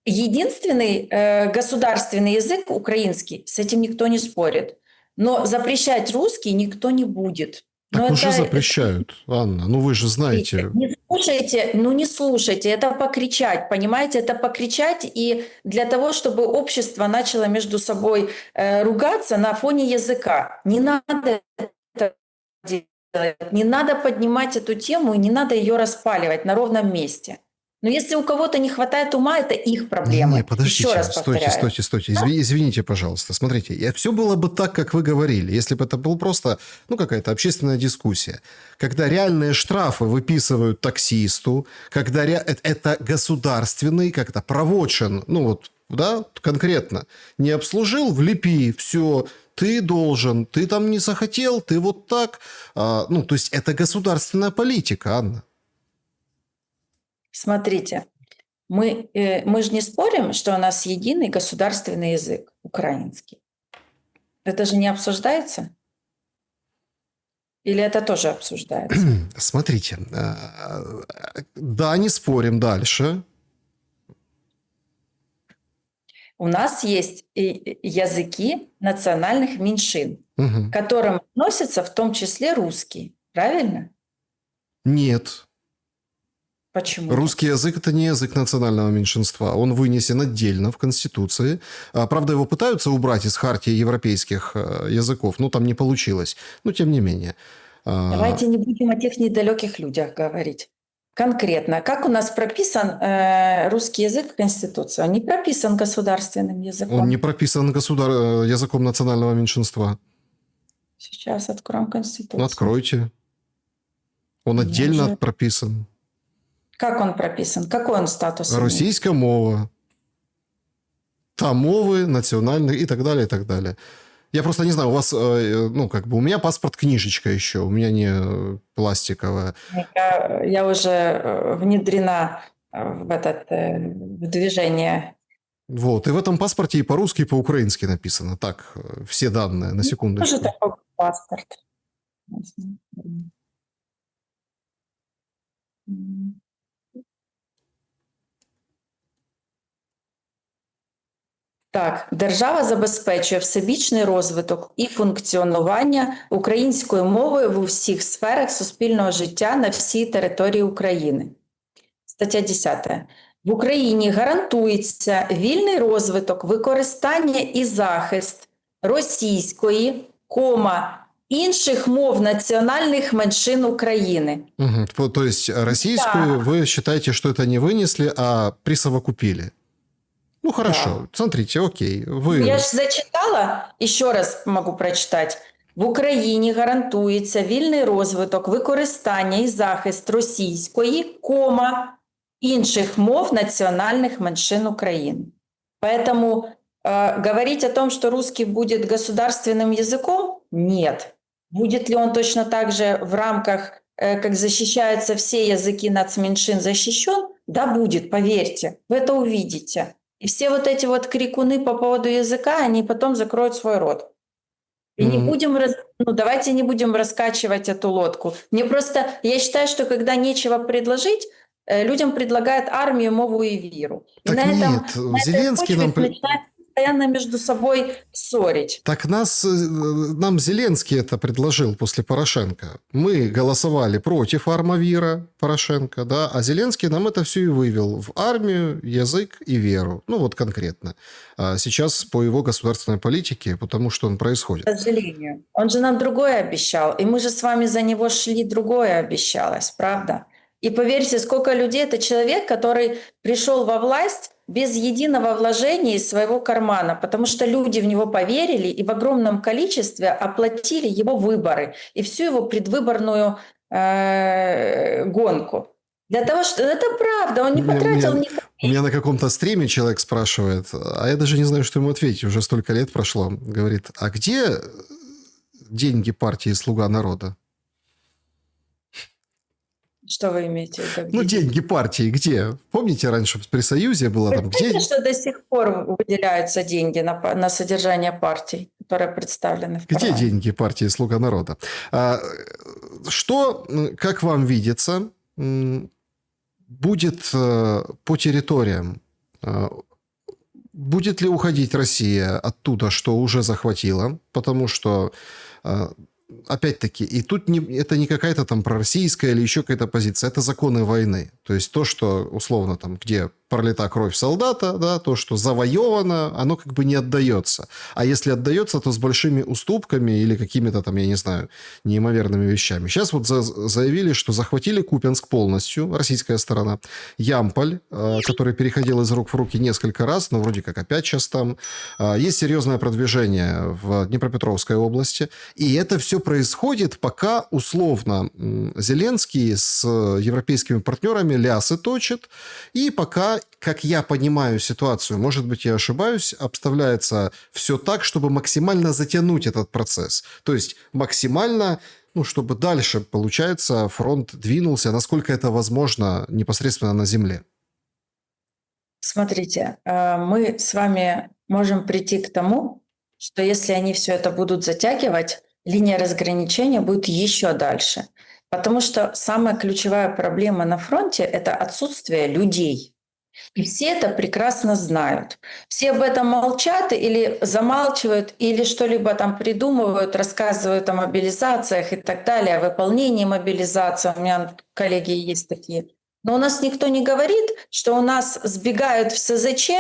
единственный государственный язык украинский, с этим никто не спорит. Но запрещать русский никто не будет. Так уже запрещают, Анна, ну вы же знаете. Не слушайте, это покричать, понимаете, это покричать, и для того, чтобы общество начало между собой ругаться на фоне языка. Не надо это делать, не надо поднимать эту тему, и не надо ее распаливать на ровном месте. Но если у кого-то не хватает ума, это их проблема. Не, подождите, Еще раз повторяю. стойте. Извините, пожалуйста. Смотрите, все было бы так, как вы говорили, если бы это была просто, какая-то общественная дискуссия. Когда реальные штрафы выписывают таксисту, когда это государственный, как-то провочин, конкретно. Не обслужил, влепи, все, ты должен, ты там не захотел, ты вот так. То есть это государственная политика, Анна. Смотрите, мы же не спорим, что у нас единый государственный язык украинский. Это же не обсуждается? Или это тоже обсуждается? Смотрите, да, не спорим дальше. У нас есть языки национальных меньшин, Угу. к которым относятся в том числе русский. Правильно? Нет. Почему? Русский язык – это не язык национального меньшинства. Он вынесен отдельно в Конституции. Правда, его пытаются убрать из хартии европейских языков, но там не получилось. Но тем не менее. Давайте не будем о тех недалеких людях говорить. Конкретно, как у нас прописан русский язык в Конституции? Он не прописан государственным языком. Он не прописан языком национального меньшинства. Сейчас откроем Конституцию. Ну, откройте. Он отдельно прописан. Как он прописан? Какой он статус имеет? Російська мова. Та мови, национальных и так далее, и так далее. Я просто не знаю, у вас, у меня паспорт-книжечка еще, у меня не пластиковая. Я уже внедрена в движение. Вот, и в этом паспорте и по-русски, и по-украински написано. Так, все данные, на секундочку. Что такое паспорт? Так, держава забезпечує всебічний розвиток і функціонування української мови в усіх сферах суспільного життя на всій території України. Стаття 10. В Україні гарантується вільний розвиток, використання і захист російської, інших мов национальных меньшин Украины. Угу. То есть российскую вы считаете, что это не вынесли, а присовокупили? Ну, хорошо. Да. Смотрите, окей. Я же зачитала, еще раз могу прочитать. В Україні гарантується вільний розвиток, використання і захист російської, інших мов национальных меньшин Украины. Поэтому говорить о том, что русский будет государственным языком, нет. Будет ли он точно так же в рамках, как защищаются все языки нацменьшин, защищен? Да, будет, поверьте, вы это увидите. И все вот эти вот крикуны по поводу языка, они потом закроют свой рот. И не будем, давайте не будем раскачивать эту лодку. Я считаю, что когда нечего предложить, людям предлагают армию, мову и віру. Так и нет, Зеленский нам... начинает постоянно между собой ссорить. Так нам Зеленский это предложил после Порошенко. Мы голосовали против армавира Порошенко, да, а Зеленский нам это все и вывел в армию, язык и веру. Ну, вот конкретно. А сейчас по его государственной политике, потому что он происходит. К сожалению. Он же нам другое обещал, и мы же с вами за него шли, другое обещалось, правда? И поверьте, сколько людей, это человек, который пришел во власть без единого вложения из своего кармана, потому что люди в него поверили и в огромном количестве оплатили его выборы и всю его предвыборную гонку. Для того, что это правда, он не потратил ни У меня на каком-то стриме человек спрашивает, а я даже не знаю, что ему ответить, уже столько лет прошло. Говорит, а где деньги партии «Слуга народа»? Что вы имеете в виду? Ну, деньги партии где? Помните, раньше при Союзе было Вы там... знаете, Где... что до сих пор выделяются деньги на содержание партий, которые представлены в Где парламенте? деньги партии «Слуга народа»? Что, как вам видится, будет по территориям? Будет ли уходить Россия оттуда, что уже захватила? Потому что, опять-таки, и тут это не какая-то там пророссийская или еще какая-то позиция, это законы войны. То есть то, что условно там, где пролита кровь солдата, да, то, что завоевано, оно как бы не отдается. А если отдается, то с большими уступками или какими-то там, я не знаю, неимоверными вещами. Сейчас вот заявили, что захватили Купянск полностью, российская сторона. Ямполь, который переходил из рук в руки несколько раз, но вроде как опять сейчас там. Есть серьезное продвижение в Днепропетровской области. И это все происходит, пока условно Зеленский с европейскими партнерами лясы точит, и пока, как я понимаю ситуацию, может быть, я ошибаюсь, обставляется все так, чтобы максимально затянуть этот процесс. То есть максимально, чтобы дальше, получается, фронт двинулся, насколько это возможно, непосредственно на земле. Смотрите, мы с вами можем прийти к тому, что если они все это будут затягивать, линия разграничения будет еще дальше. Потому что самая ключевая проблема на фронте – это отсутствие людей. И все это прекрасно знают. Все об этом молчат или замалчивают, или что-либо там придумывают, рассказывают о мобилизациях и так далее, о выполнении мобилизации. У меня коллеги есть такие. Но у нас никто не говорит, что у нас сбегают в СЗЧ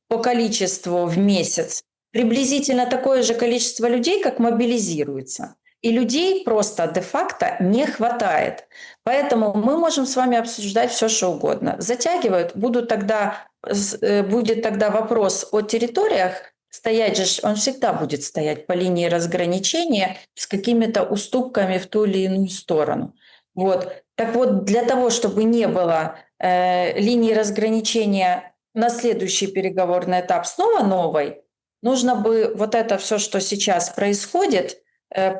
по количеству в месяц приблизительно такое же количество людей, как мобилизируется. И людей просто де-факто не хватает. Поэтому мы можем с вами обсуждать все, что угодно. Затягивают, будет тогда вопрос о территориях, стоять же, он всегда будет стоять по линии разграничения с какими-то уступками в ту или иную сторону. Вот. Так вот, для того, чтобы не было линии разграничения на следующий переговорный этап снова новой, нужно бы вот это все, что сейчас происходит,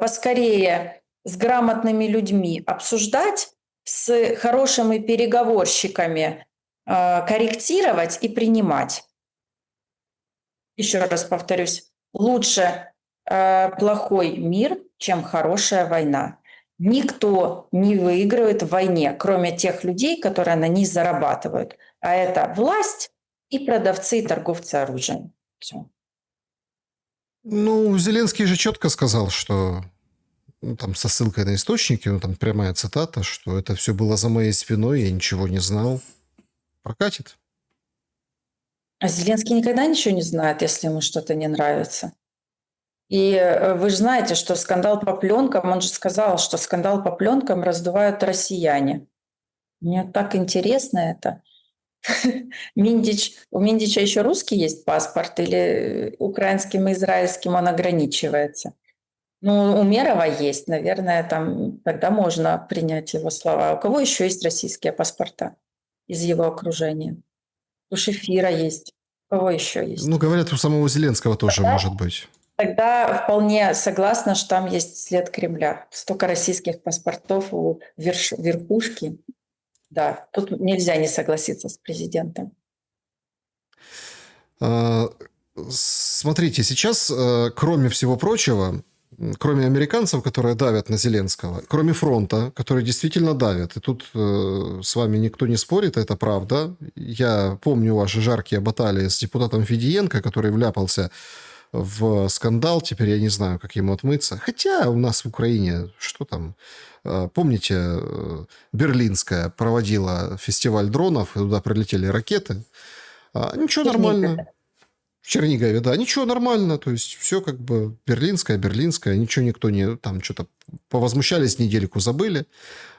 поскорее с грамотными людьми обсуждать, с хорошими переговорщиками корректировать и принимать. Еще раз повторюсь, лучше плохой мир, чем хорошая война. Никто не выигрывает в войне, кроме тех людей, которые на ней зарабатывают. А это власть и продавцы и торговцы оружием. Все. Зеленский же четко сказал, что там со ссылкой на источники, там прямая цитата, что это все было за моей спиной, я ничего не знал. Прокатит. А Зеленский никогда ничего не знает, если ему что-то не нравится. И вы же знаете, что скандал по пленкам, он же сказал, что скандал по пленкам раздувают россияне. Мне так интересно это. У Миндича еще русский есть паспорт или украинским и израильским он ограничивается? У Мерова есть, наверное, там тогда можно принять его слова. У кого еще есть российские паспорта из его окружения? У Шефира есть. У кого еще есть? Говорят, у самого Зеленского тоже может быть. Тогда вполне согласна, что там есть след Кремля. Столько российских паспортов у верхушки. Да, тут нельзя не согласиться с президентом. Смотрите, сейчас, кроме всего прочего, кроме американцев, которые давят на Зеленского, кроме фронта, который действительно давит, и тут с вами никто не спорит, это правда. Я помню ваши жаркие баталии с депутатом Федиенко, который вляпался в скандал, теперь я не знаю, как ему отмыться. Хотя у нас в Украине, что там, помните, Берлинская проводила фестиваль дронов, и туда прилетели ракеты. Ничего, нормально. В Чернигове, да, ничего, нормально, то есть все как бы берлинское, ничего никто не, там что-то повозмущались, недельку забыли,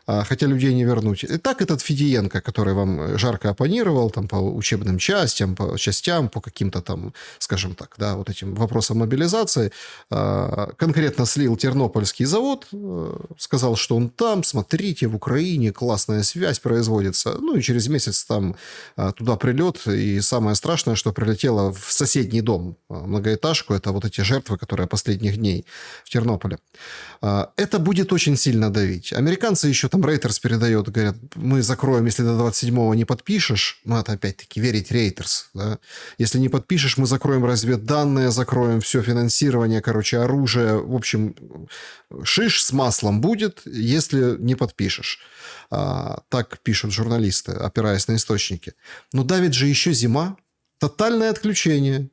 хотя людей не вернуть. И так этот Федиенко, который вам жарко оппонировал там, по учебным частям, по каким-то там, скажем так, да, вот этим вопросам мобилизации, конкретно слил Тернопольский завод, сказал, что он там, смотрите, в Украине классная связь производится. Ну и через месяц там туда прилет, и самое страшное, что прилетело в соседний дом, многоэтажку, это вот эти жертвы, которые последних дней в Тернополе. Это будет очень сильно давить. Американцы еще там Рейтерс передает, говорят, мы закроем, если до 27-го не подпишешь, ну, это опять-таки верить Рейтерс, да? Если не подпишешь, мы закроем разведданные, закроем все финансирование, короче, оружие, в общем, шиш с маслом будет, если не подпишешь. Так пишут журналисты, опираясь на источники. Но давит же еще зима, тотальное отключение,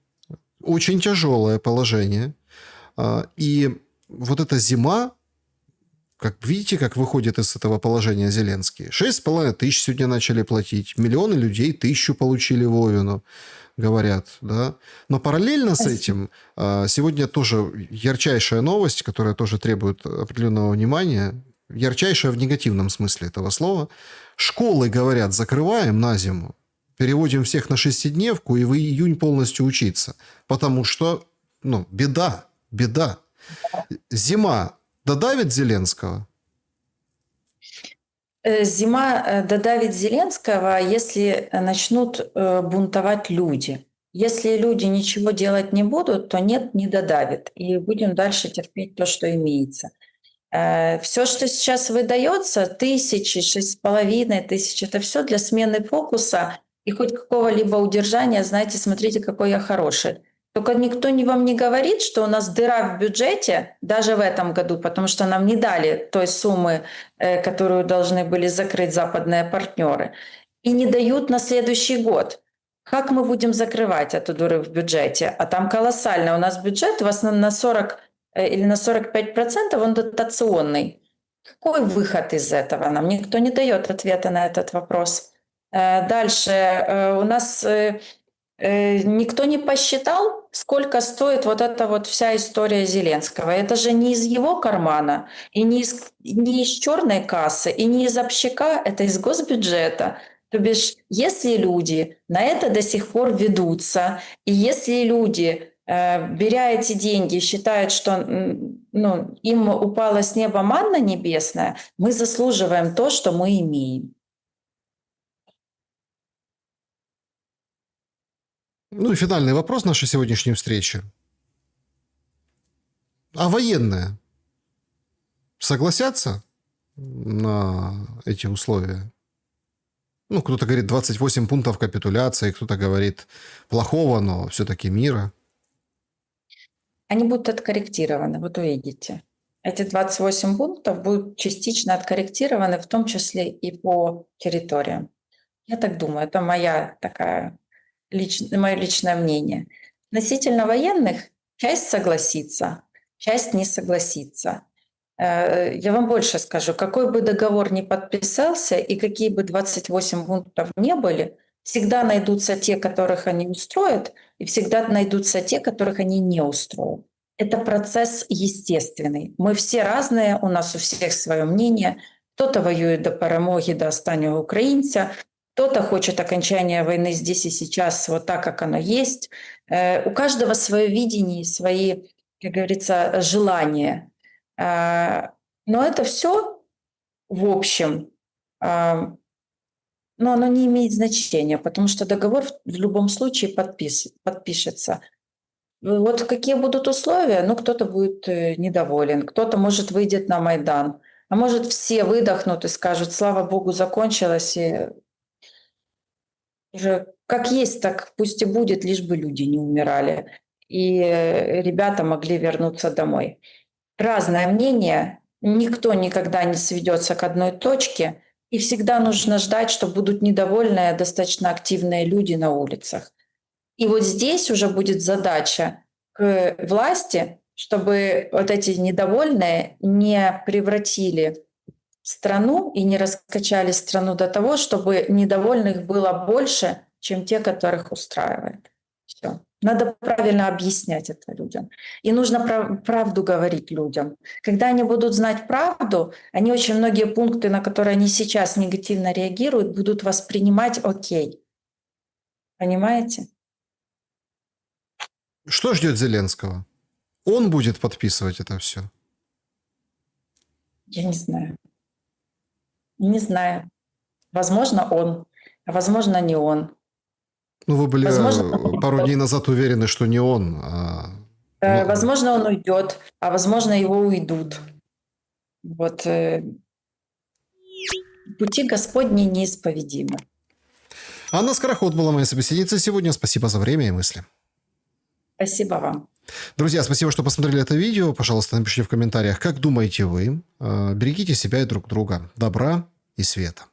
очень тяжелое положение, и вот эта зима, как видите, как выходит из этого положения Зеленский. 6,5 тысяч сегодня начали платить. Миллионы людей 1000 получили Вовину, говорят. Да? Но параллельно с этим сегодня тоже ярчайшая новость, которая тоже требует определенного внимания. Ярчайшая в негативном смысле этого слова. Школы, говорят, закрываем на зиму. Переводим всех на шестидневку и в июнь полностью учиться. Потому что, беда. Зима додавит Зеленского? Зима додавит Зеленского, если начнут бунтовать люди. Если люди ничего делать не будут, то нет, не додавит. И будем дальше терпеть то, что имеется. Все, что сейчас выдается, 1000, 6500, это все для смены фокуса и хоть какого-либо удержания. Знаете, смотрите, какой я хороший. Только никто вам не говорит, что у нас дыра в бюджете даже в этом году, потому что нам не дали той суммы, которую должны были закрыть западные партнеры, и не дают на следующий год. Как мы будем закрывать эту дыру в бюджете? А там колоссально. У нас бюджет в основном на 40 или на 45% он дотационный. Какой выход из этого? Нам никто не дает ответа на этот вопрос. Дальше у нас никто не посчитал, сколько стоит вот эта вот вся история Зеленского. Это же не из его кармана, и не из черной кассы, и не из общака, это из госбюджета. То бишь, если люди на это до сих пор ведутся, и если люди, беря эти деньги, считают, что им упала с неба манна небесная, мы заслуживаем то, что мы имеем. Ну и финальный вопрос нашей сегодняшней встречи. А военные согласятся на эти условия? Ну, кто-то говорит 28 пунктов капитуляции, кто-то говорит плохого, но все-таки мира. Они будут откорректированы, вот увидите. Эти 28 пунктов будут частично откорректированы, в том числе и по территориям. Я так думаю, это мое личное мнение. Относительно военных часть согласится, часть не согласится. Я вам больше скажу, какой бы договор ни подписался и какие бы 28 пунктов не были, всегда найдутся те, которых они устроят, и всегда найдутся те, которых они не устроят. Это процесс естественный. Мы все разные, у нас у всех свое мнение. Кто-то воюет до перемоги, до останнього українця, кто-то хочет окончания войны здесь и сейчас, вот так, как оно есть. У каждого свое видение, свои, как говорится, желания. Но это все, в общем, но оно не имеет значения, потому что договор в любом случае подпишется. Вот какие будут условия, кто-то будет недоволен, кто-то, может, выйдет на Майдан, а может, все выдохнут и скажут, слава богу, закончилось, и уже как есть, так пусть и будет, лишь бы люди не умирали, и ребята могли вернуться домой. разное мнение, никто никогда не сведется к одной точке, и всегда нужно ждать, что будут недовольные, достаточно активные люди на улицах. И вот здесь уже будет задача к власти, чтобы вот эти недовольные не превратили страну и не раскачали страну до того, чтобы недовольных было больше, чем те, которых устраивает. Все. Надо правильно объяснять это людям. И нужно правду говорить людям. Когда они будут знать правду, они очень многие пункты, на которые они сейчас негативно реагируют, будут воспринимать окей. Понимаете? Что ждет Зеленского? Он будет подписывать это все? Я не знаю. Не знаю. Возможно, он, а возможно, не он. Ну, вы были Возможно, пару дней назад уверены, что не он. Ну, возможно, он уйдет, а возможно, его уйдут. Вот пути Господни неисповедимы. Анна Скороход была моей собеседницей сегодня. Спасибо за время и мысли. Спасибо вам. Друзья, спасибо, что посмотрели это видео. Пожалуйста, напишите в комментариях, как думаете вы. Берегите себя и друг друга. Добра и света.